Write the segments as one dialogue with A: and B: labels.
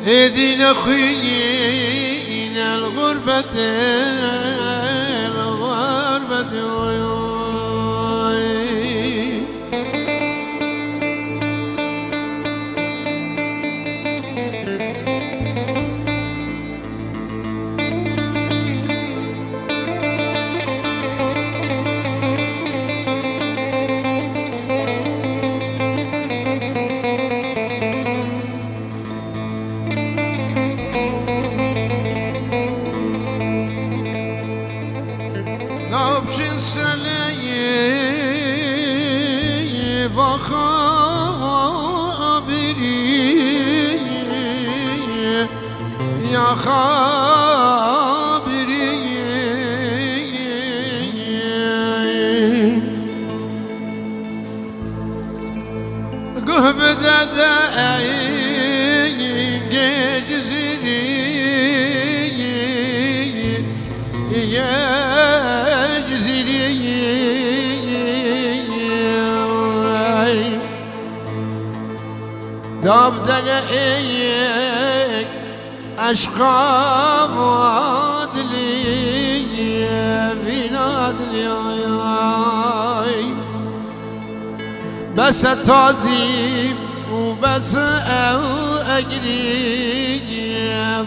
A: ايدينا خيين الغربة يا خابري قهب دادائي جزيري يا جزيري داب ذلئي أشقى وادلي بنادلي بس تازي وبس أجري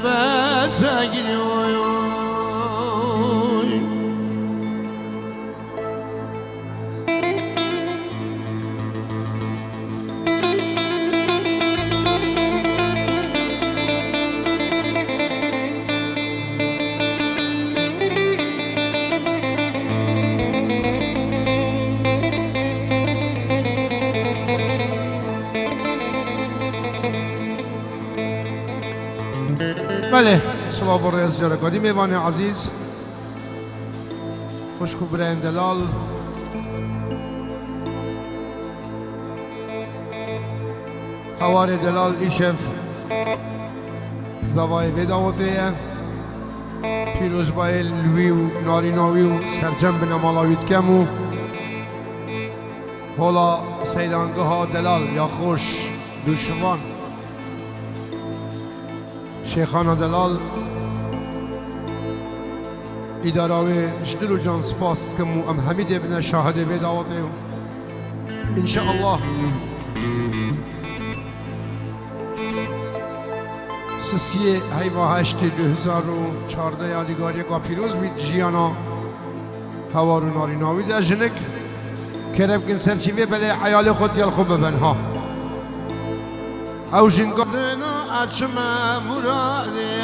A: بس أجري بله شباب الرئيس جرقادی میوان عزیز خوشکو برین دلال حوار دلال ایشف زوای ویداوتیه پیروز بای لوی و ناریناوی و سرجم بنمالاویت کمو حالا سیلانگه ها دلال یا خوش دوشوان شیخان دلال اداره جدلو جان سپاست که مو ام حمید ابن شاهد وی دعوته انشاءالله سسیه هیوا هشتی 2014 یادگاری که پیروز بید جیانا هوارو ناریناوی در جنک کرب کن سرچیوه بله حیال خود یل خوب ببنها او جنگا زنا اچما مراده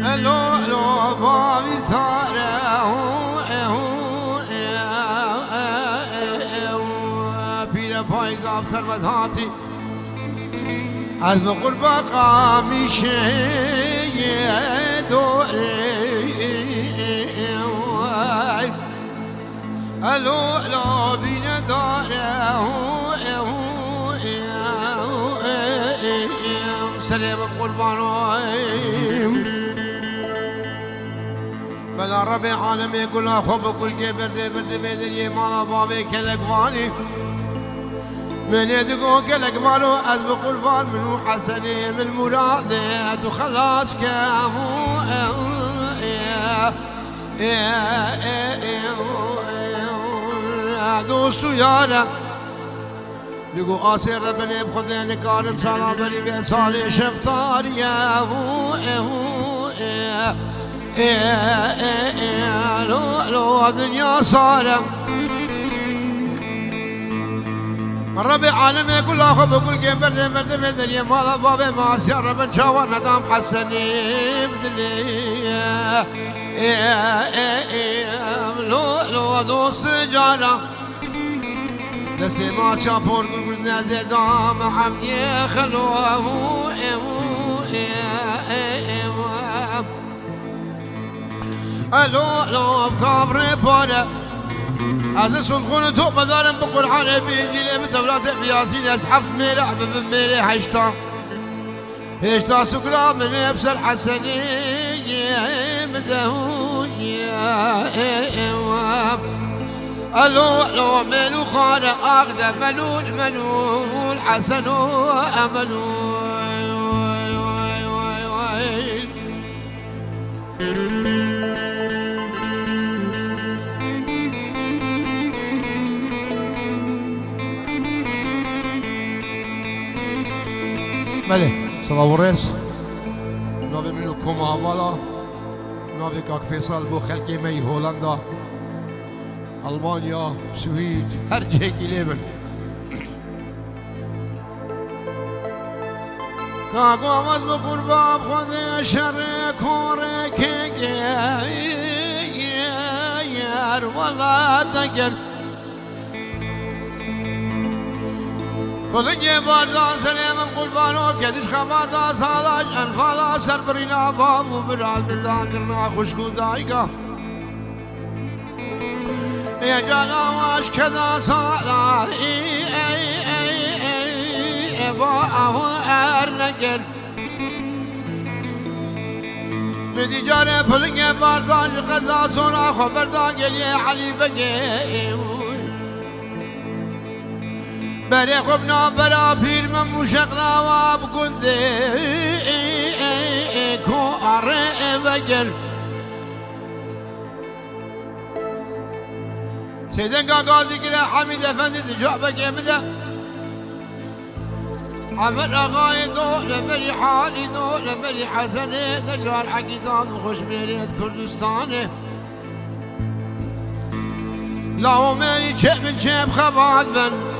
A: الو بابی ساره پیر پایز آب سرمت هاتی از قربا قامیشه دوره الو بینه داره سلام قربانویم بلا ربي عالمي يقول خوب كل برد بدري مالا بابي كلكواني من يدقو كلكوانو أزب قربان منو حسني من مرادات وخلاص كامو دوستو يارا لقو آسر ربني بخذين كارم سلام بري في صالح شفتار يا لو دنيا صارم رب العالمين كل أخو بكل كيف برد بدري مالا بابي ما سير بن شاور ندام حسني بدلي لو دوس جانا دسي ما شافور كل نازل دام حمدي خلوه لو بكابري بورا عزيز صندوقون تو بدارم بقرآن بإنجيل بتوراة بياسين أصحاب ميري حبب ميري هشتا سكرا من أبصر حسني مدهوي لو ملو خانة أغنى ملول حسن أملو
B: بله سلام ورس ناوی منو کما حوالا ناوی کاک فیصل بو خلقی می هولندا ألمانيا سويد هر جهة ليبن
A: كاكو عمز بقرباب خذي شرك ورك يار ولا تقر كل جبال سليم قربانو كدش خمادا صلاج انفالا سربرينا باب وبراز داكرنا خشكو دايقا يا جلاواش كذا صار باهو ارنقل بدي جاري فلقي بارداج غزا صورا خبر داقل يا علي بقي بري خبنا برا بير من مشغلا وابقن ذي كو اري بقل سيدنا قاضي كلا حميد افندي جوابك يا مدى عمر اغاي دو لمري حالي دو لمري حسني نجار حقيقان وخش ميريت كردستاني لا ميري شيء من شيء خباد من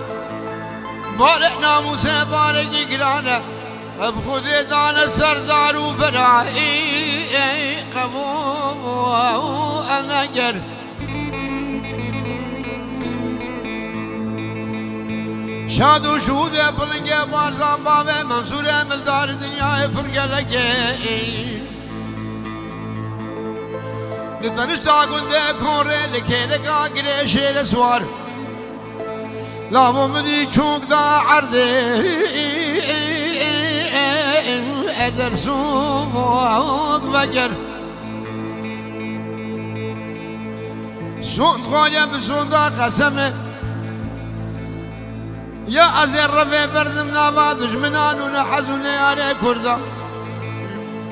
A: بارك ناموسه بارك قرانا بخذي دان سردار وبراي قبو النجر شاد و شود پلنگه بارزان باوه منصور ملدار دنیای فرگلکه نتنش تاگنده کوره لکه لکا گره شیر سوار لامو مدی چونک دا عرده ادر سوق وگر سوند خواهیم بسوندا قسمه يا عزير رفي بردم نابادش منان ونحزون يا كردا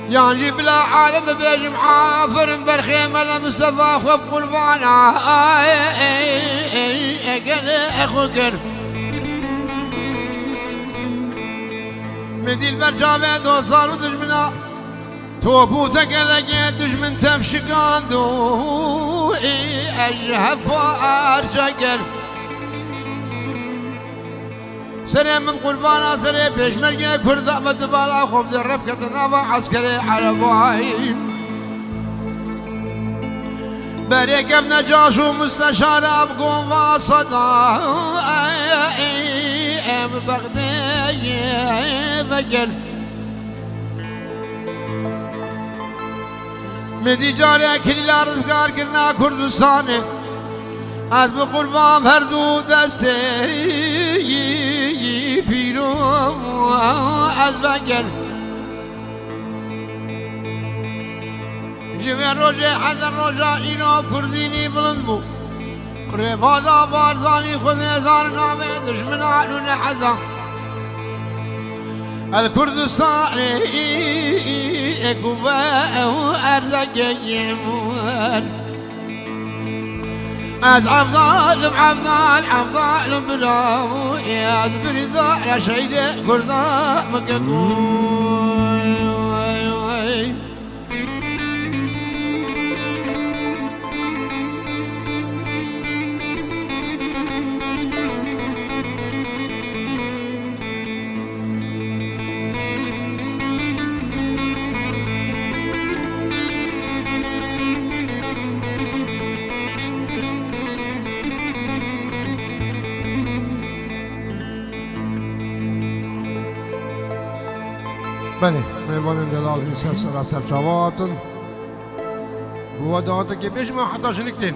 A: يا نجيب لا عالم بيج محافر برخيمة لمصطفى خوب قربانا قال اخوكر مدي البرجامة دوصار ودجمنا توبوتك لقيت دجمن تفشقان دو اجهب وارشقر سري من قربانا سري بيشمرقي كردا بدبالا خوب در رفقة نافا عسكري عرباي بريك ابن جاشو مستشار ابقوم واصدا بغدي بقل مدي جاري كل رزقار كنا كردستاني از بقربان هردو دستي پیرو از بگل جوی روژه حضر روژه اینا کردینی بلند بو قریبازا بارزانی خود هزار نامه دشمن علون حزا الكردستاني اكوباء ارزق يمون از عفضال بلاو يا زبري ذا شيء كردا مككوي
B: بله میوانم دلال این سر سرچاواتن بوداته که بیش ما حتی شنکتین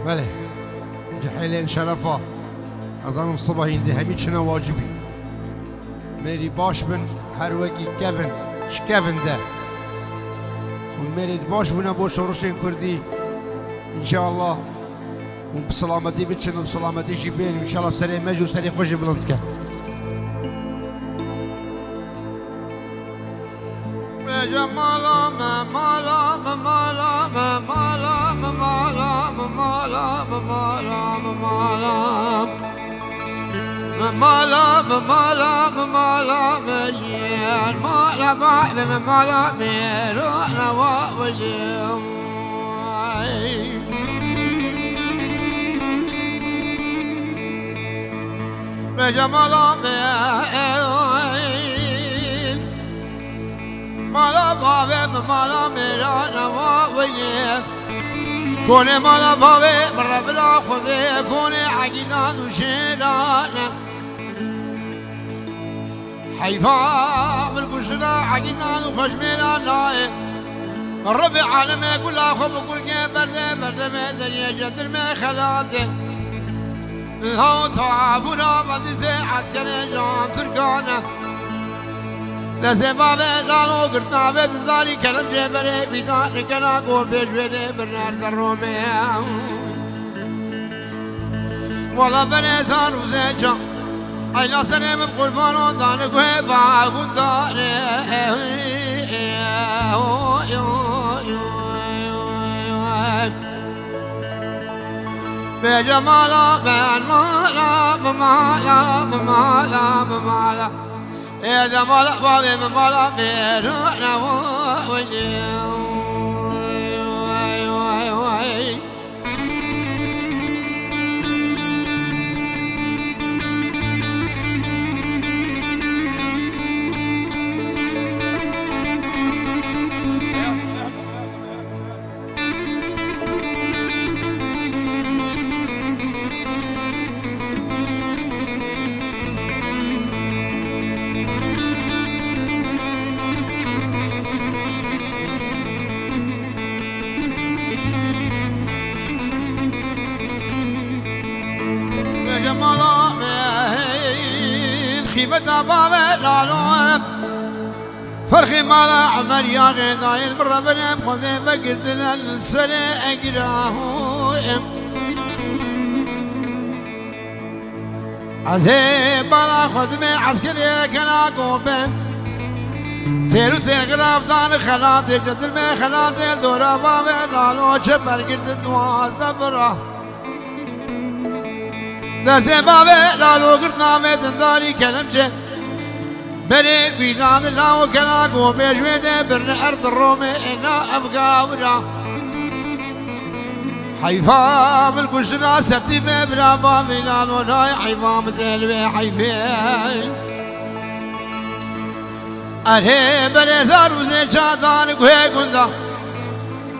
B: بله جحيلين شرفا أظن صباحين دي همي شنو واجبي ميري باش من هروكي كيفن شكيفن ده وميري باش من أبو شورشين كردي إن شاء الله وبسلامتي بتشن وبسلامتي جيبين إن شاء الله سري مجو سري خوش بلندك
A: جمالا ممالا ممالا ممالا ممالا ممالا ممالا ممالا ممالا ممالا ممالا مجيان مالا بعد ممالا ميروحنا ووجيهم بجمالا ميروحين مالا بابي مالا ميرانا ووجيهم كوني مالا بابي مرة بلا خذي كوني عقينا وشيرانا حيفا بالكشنا عقينا وخشمينا ناي الربع عالمي كل أخو بكل جيب برد مدنيا جدر ما خلاته هاو تعبنا بديسي عسكري جان تركانا دسته بابه لالو قرطنا بيت داري كلم جبري بيدان كنا قول بيجويني برنار درومي ولا بني ثانو زيجا اي ناصري من قربانو دانك ويبا قول داري بجمالا من مالا ممالا ممالا ممالا إذا مالا بابي ممالا ميروحنا ووجيهم خيبة بابا لالوم فرخي مالا عمر يا غيداين برا بنام خذي فقرت للسنة أقراهم عزيب بالا خدمي عسكري كنا قوبين تيرو تيغراف دان خلاتي جدل مي خلاتي دورا بابا لالو شبر قرت دوازة برا دسته بابه لالو قرطنا ميتن داري كلمشه بلي بيدان الله وكلاك وبيجويده برن أرض الرومي إنا أبقى ورا حيفا بالكشنا سرتي ببرا بابي لالو ناي حيفا مدلوي حيفين أرهي بلي ذار وزي شادان قوي قندا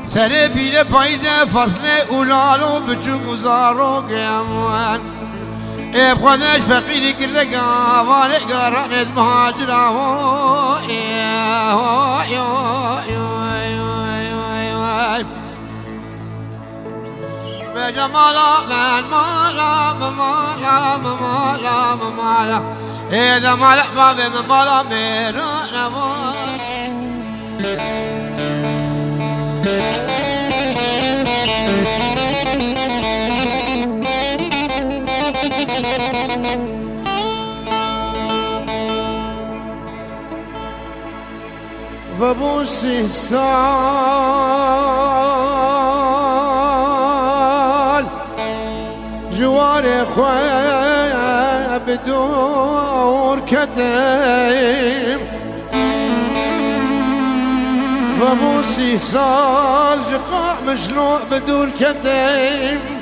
A: سري بيلي بايزة فصلي ولالو بچو گزارو قياموان بخدش فقيري كل قواني قرانت مهاجرة بجمالا من مالا ممالا ممالا ممالا إذا مالا بابي ممالا ميرانا وبوسي سال جواري خويا بدور كتيم وبوسي سال جقاع مشلوع بدور كتيم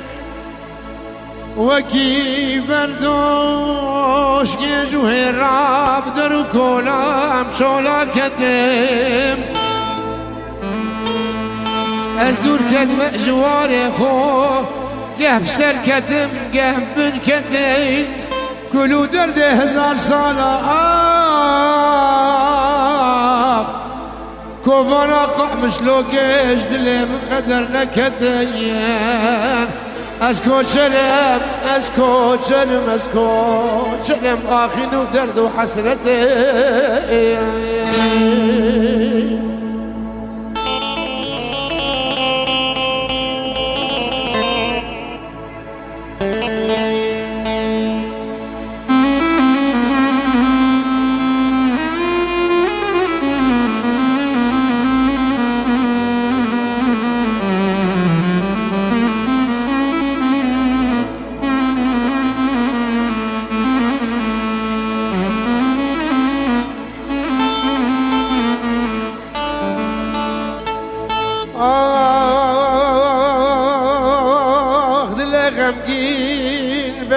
A: وكي بردوش جيجو هراب درو كولام شولا كتم از دور كدم جواري خو قهب سركتم قهب بنكتين كلو درد 1000 سالة كوفانا قامش لو قيش دلي من قدر نكتين اسكو شرم اسكو شرم اسكو شرم اخي نو درد وحسرتين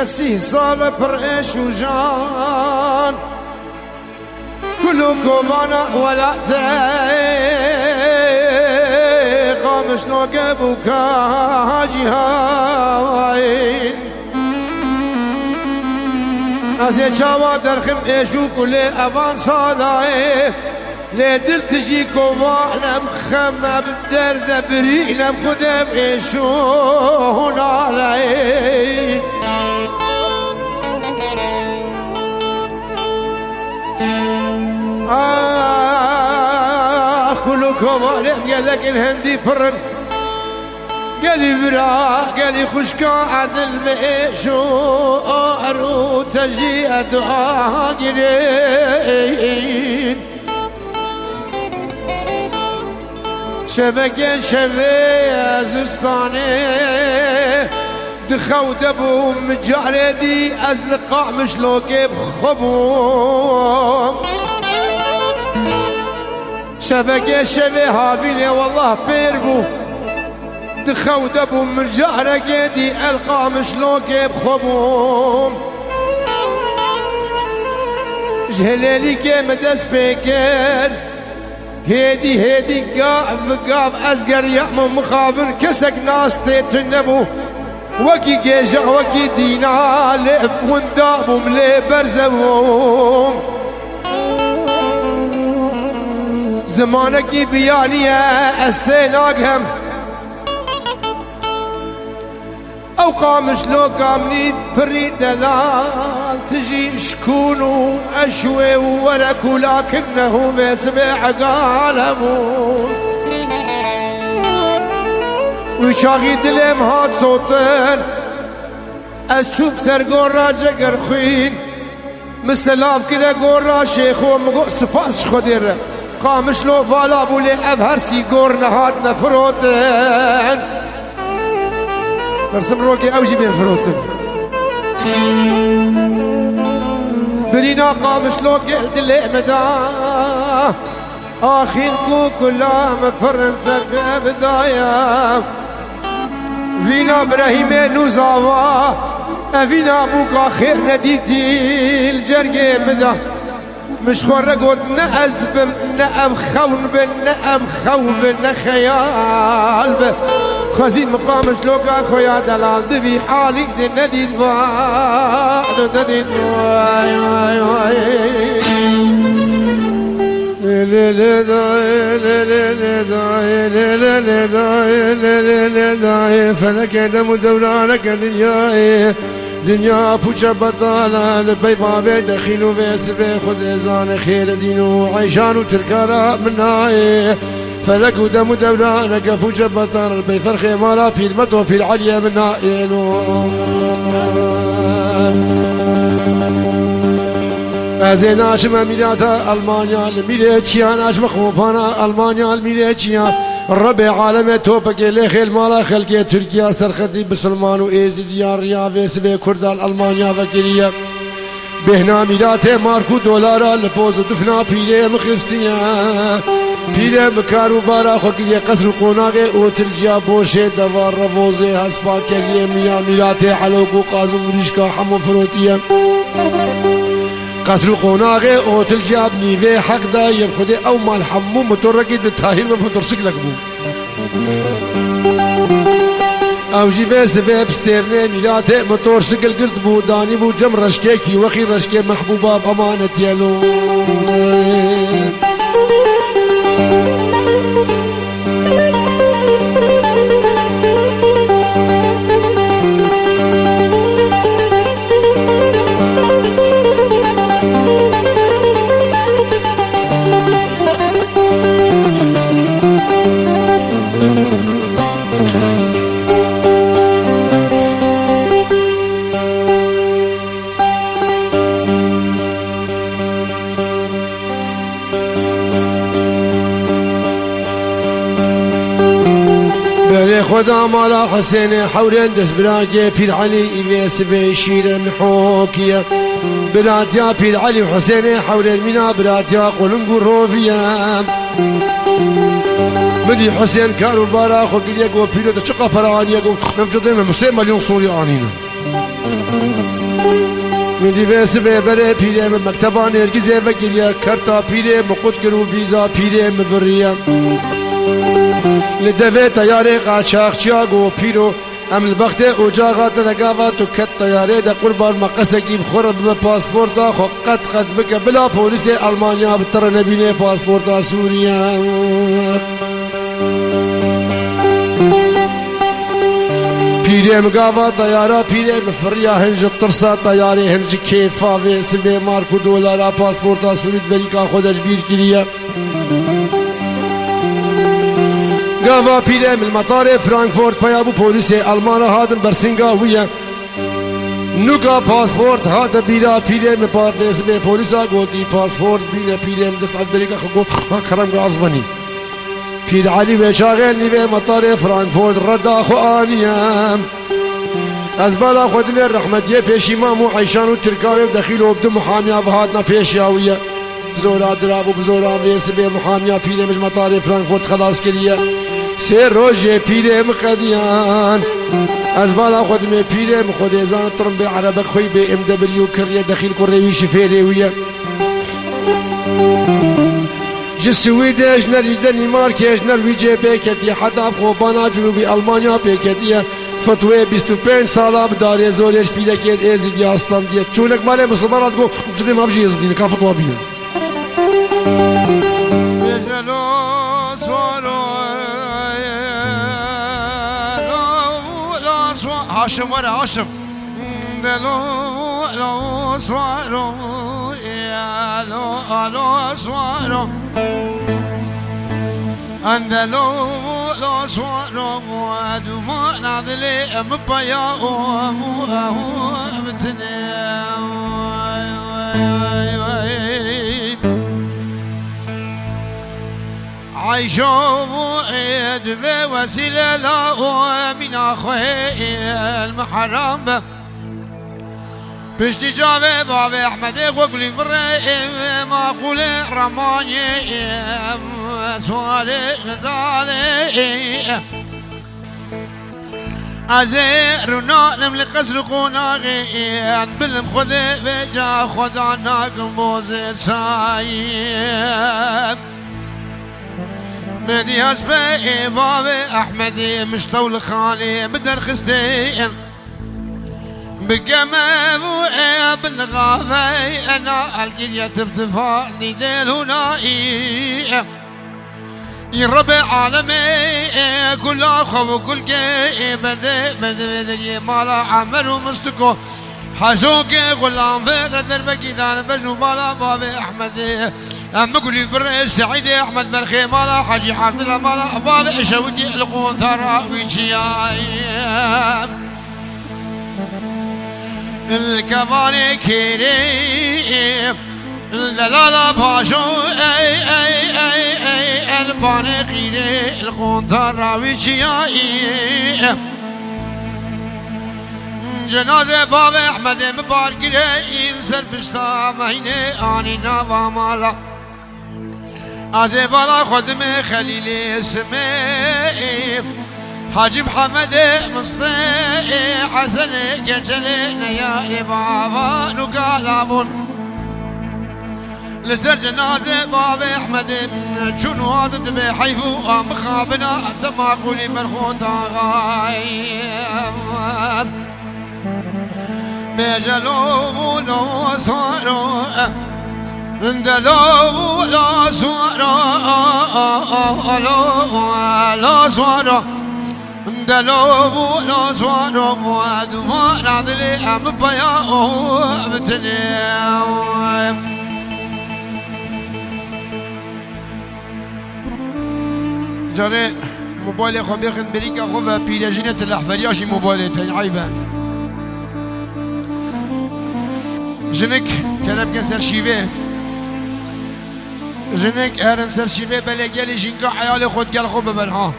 A: بسيه صال فرقش وجان كلكم انا ولا قامش نوقب وكاجي هاين ازي شوادر خم ايشو كل افان صالاي لي دل تجي كوفانا مخمة بالدرد برينا بخدم ايشون علي كلكم علم يلك الهندي فرن قالي برا قالي خشكا عدل ميشو أرو تجي أدعا قرين شبكة شبيه زستاني دخو دبو مجاردي أزلقاء مشلوكي بخبوم شبكة شبيه هابيني والله بيربو دخو دبو مجاردي دي ألقى مشلوكي بخبوم جهلالي كيم دس بيكين هيدي قاف أزقر يأمم مخابر كسك ناس تتنبو وكي جيجع وكي دينا لب وندابهم لي برزبهم زمانك بيانية استيلاقهم او قامش لو قامني فريد دلال تجي شكونو اشوي وركو لكنه بسبع قالمون وشاغي دلم هات صوتن اشوف سر قرا جگر خوين مثلاف كده قرا شيخو مقو سپاس خدير قامش لو بالا بولي ابهر سي قر نهات نفروتن برسم روكي اوجي بين فروتن برينا قامش لو دلي مدا اخينكو كلها مفرن سرق بدايه فينا ابراهيم نوزاوا فينا ابوك خير نديتي الجرقي مدا مش خرقود نأزب نأب خون بن نأب خوب نخيال به خزين مقامش لوكا خويا دلال دبي حالي دي نديد بعد نديد واي واي واي
C: فلك دم دورانك دنياي دنيا بوچا بطالة لبي بابي دخيلو بيسبي خد ازان خير دينو عيشانو تركارا مناي فلك دم دورانك بوچا بطالة لبي فرخي مالا في المتو في العليا مناي ازين اشم اميراتا المانيا الميري تشيان اشم خوفانا المانيا الميري تشيان ربي عالمي توبك اللي خيل مالا خلقية تركيا سرخدي بسلمان وإيزي ديار ريافي سبي كردال ألمانيا فكرية بهنا ميراتي ماركو دولارا لبوز دفنا بيري مخستيا بيري مكارو بارا خوكرية قصر قوناغي اوتلجيا بوشي دوار رفوزي هسبا كرية ميا ميراتي حلوكو قازم وريشكا حمو فروتيا قصر قوناغي اوتل جاب نيفي حق دا يبخدي او مال حمو متورقي دتاهير مفترسك لك بو او جيبه سبب ستيرني ميلاته موتور سكل قرد بو داني بو جم رشكيكي وخي رشكي محبوبة بأمانة يلو خدا مالا حسين حورين دس براقي في العلي إليس بيشير محوكيا براتيا في العلي وحسين حورين منا براتيا قلنقو روفيا بدي حسين كانوا البارا خو قليقو بيلو تشقى فرانيقو نمجدين من مسيح مليون صوري آنينا من دي بيس بيبري بيلي من مكتبان ارقزي بقليا كارتا بيلي مقود كرو فيزا بيلي مبريا لدفه تياري قاچاق چاقو پیرو ام البخت اجاغات نقاوات و کت تیاره دا قربان مقصکی بخورد بپاسپورتا خو قد بك بلا پولیس المانیا بتر نبینه پاسپورتا سوریا پیره مقاوا تیارا پیره مفریا هنج ترسا تیاره هنج کیفا و سبه مارکو دولارا پاسپورتا سورید بریکا خودش بیر کریه قافا بيري من المطار فرانكفورت بيابو بوليسي ألمانا هادم برسنغا ويا نوكا باسبورت هذا بيرا بيري من بارتس بي بوليسا قولتي باسبورت بيري من دسعة بريكا خقو ها كرم غازبني بير علي وشاغل نبي مطار فرانكفورت ردا خو آنيام أزبالا خودني الرحمة يبيش إمامو عيشانو تركاوي بدخيلو وبدو محاميا بهاتنا بيشياوية بزورا درابو بزورا بيسبي محاميا بيري مش مطار فرانكفورت خلاص كريه سير روجي بيري مقديان أزبالا خدمي بيري مخديزان طرمبي عربك خوي بي ام دبليو كريا دخيل كوريوي شفيري ويا جسويدش نري دنماركيش نرويجي بيكتي حتى بخوبانا جنوبي ألمانيا بيكتي فتوى 25 سالا بداري زوليش بيلكيت ازيد يا اسطان ديت چونك مالي مسلمانات قو جدي ما بجي يزدين كافتوا بيه
A: هاشم ورا هاشم لو صاروا يا لو صاروا اندلو لو صاروا ودموع ناضلي مبيا ومتني عايشوا عيد بوسيلة لا من أخوي المحرم بشتي جابي بابي أحمد وقلي بري ما قولي رماني سوالي غزالي أزيرنا نملك قسلقونا غيان بالمخذ بجا خدانا قنبوز سايب مدي أسبي بابي أحمدي مشطول خالي بدر خستين بقمام بالغافي أنا القرية تفتفاني ديل هنائي يربي عالمي كل أخو وكل كي بدي مالا عمر ومستكو حسوكي غلام في دربكي دان بجو مالا بابي أحمدي مقولي برئيس سعيدي أحمد مرخي مالا حاجي حافظ الله مالا بابي شودي القون تراوي شياي الكفاني كريم الدلالة باشو اي اي اي اي الباني خيري القون تراوي شياي جنازة بابي أحمد مبارك لي إنسان بشتا مهيني آني نافا مالا أزيبالا خدمي خليلي اسمي حاجي محمد مصطي حسن كجلي نيالي بابا نقالابون لسر جنازة باب أحمد شنو هذا بحيفو أم خابنا أنت ما قولي بالخوتا غايب بجلو لو صاروا اندلو لا صاروا لا صاروا اندلو لا صاروا ودمار عضلي أم بيا بتنيم جاري موبايلي خو بيخن بريكا خو بيلاجينة الأحفرياشي موبايلي تاني عيبان جنك كلام كسر شيفه جنك هرن سر شيفه بله گلی جنكا عيال خود گل خو ببنها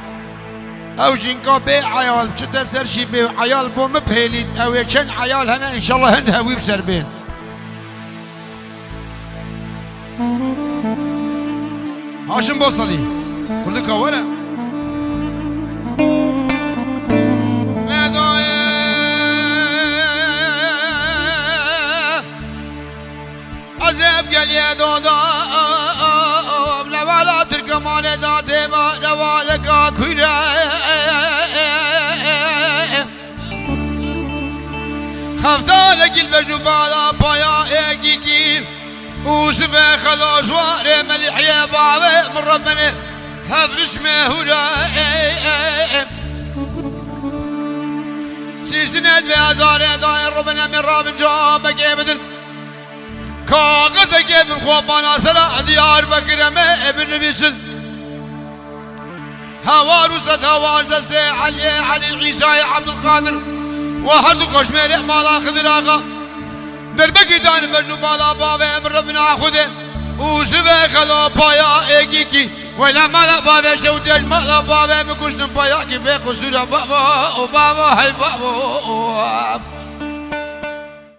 A: او جنكا بي عيال چتا سر شيفه عيال بو مبهلید او چن عيال هنا ان شاء الله هن هوي بسر بين هاشم بوصلي كلك ولا عزب قال يا دودا لولا تركمان داتي ما لوالك كولا خفتالك البجبالا بايا ايكيكي وسبه خلاص واري ملح يا بابا من ربنا هفرش مهولا سيسند بهزار داير ربنا من راب جابك ابدا كاغذك من خوبانا سلا ديار بكرمه ابن بيسن هوار وسط هوار زستي علي عيسى عبد القادر وهرد قشمير مالا خضر آقا دربكي دان برنو مالا بابا من ربنا خده وسبه خلا بايا ايكيكي ولا مالا بابا شوتيش مالا بابا مكشتن بايا كيف قصورا بابا وبابا هاي بابا